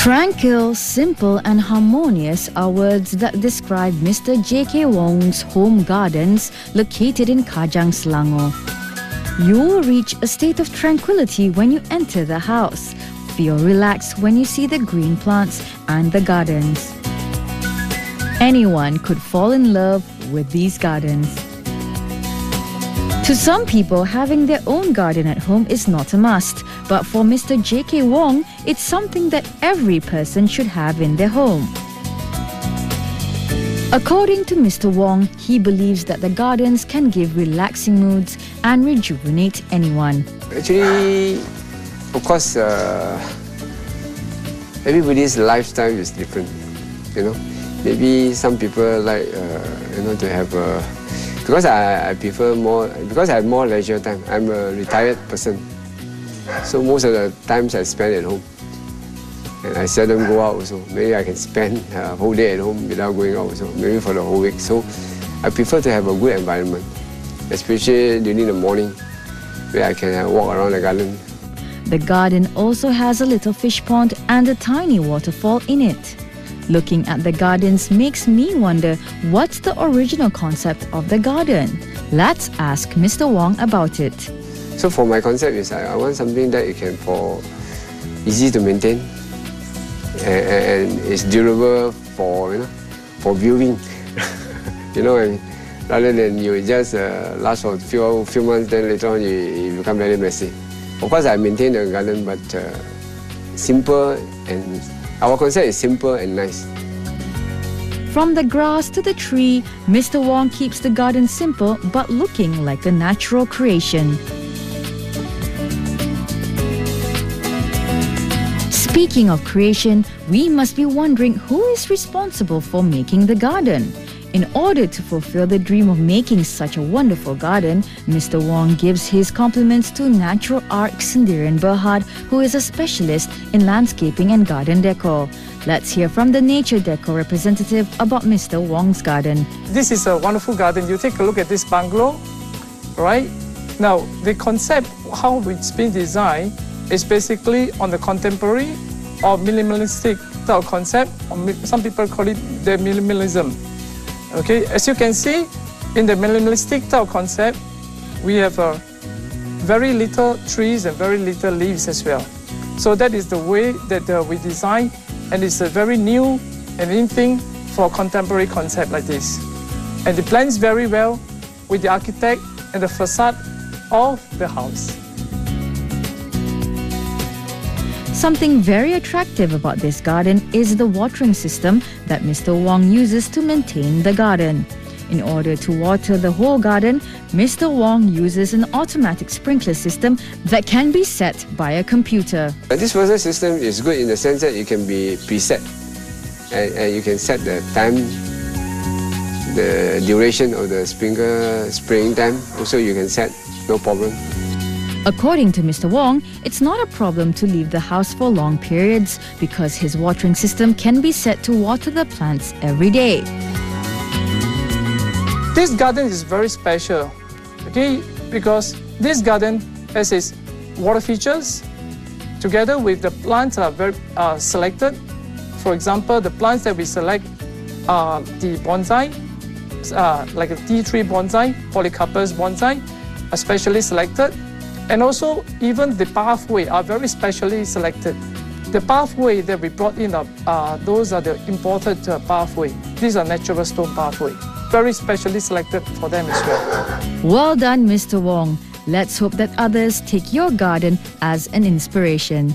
Tranquil, simple and harmonious are words that describe Mr. J.K. Wong's home gardens located in Kajang, Selangor. You will reach a state of tranquility when you enter the house. Feel relaxed when you see the green plants and the gardens. Anyone could fall in love with these gardens. To some people, having their own garden at home is not a must, but for Mr. J.K. Wong, it's something that every person should have in their home. According to Mr. Wong, he believes that the gardens can give relaxing moods and rejuvenate anyone. Actually, of course, everybody's lifestyle is different, you know. Maybe some people like, to have because I prefer more, because I have more leisure time. I'm a retired person. So most of the times I spend at home. And I seldom go out also. Maybe I can spend a whole day at home without going out also, maybe for the whole week. So I prefer to have a good environment, especially during the morning, where I can walk around the garden. The garden also has a little fish pond and a tiny waterfall in it. Looking at the gardens makes me wonder what's the original concept of the garden. Let's ask Mr. Wong about it. So for my concept is I want something that it can easy to maintain and it's durable for viewing. You know what I mean? Rather than you just last for a few months, then later on you become very messy. Of course I maintain the garden, but simple, and our concept is simple and nice. From the grass to the tree, Mr. Wong keeps the garden simple but looking like a natural creation. Speaking of creation, we must be wondering who is responsible for making the garden. In order to fulfill the dream of making such a wonderful garden, Mr. Wong gives his compliments to Natural Art Sendirian Berhad, who is a specialist in landscaping and garden decor. Let's hear from the nature decor representative about Mr. Wong's garden. This is a wonderful garden. You take a look at this bungalow, right? Now, the concept, how it's been designed, is basically on the contemporary or minimalistic style concept, or some people call it the minimalism. Okay, as you can see, in the minimalistic style concept, we have very little trees and very little leaves as well. So that is the way that we design, and it's a very new and in thing for a contemporary concept like this. And it blends very well with the architect and the facade of the house. Something very attractive about this garden is the watering system that Mr. Wong uses to maintain the garden. In order to water the whole garden, Mr. Wong uses an automatic sprinkler system that can be set by a computer. This water system is good in the sense that it can be preset, and you can set the time, the duration of the sprinkler spraying time. Also you can set, no problem. According to Mr. Wong, it's not a problem to leave the house for long periods because his watering system can be set to water the plants every day. This garden is very special, okay, because this garden has its water features together with the plants are very selected. For example, the plants that we select are the bonsai, like a tea tree bonsai, polycarpus bonsai, are specially selected. And also, even the pathway are very specially selected. The pathway that we brought in, those are the imported pathway. These are natural stone pathway. Very specially selected for them as well. Well done, Mr. Wong. Let's hope that others take your garden as an inspiration.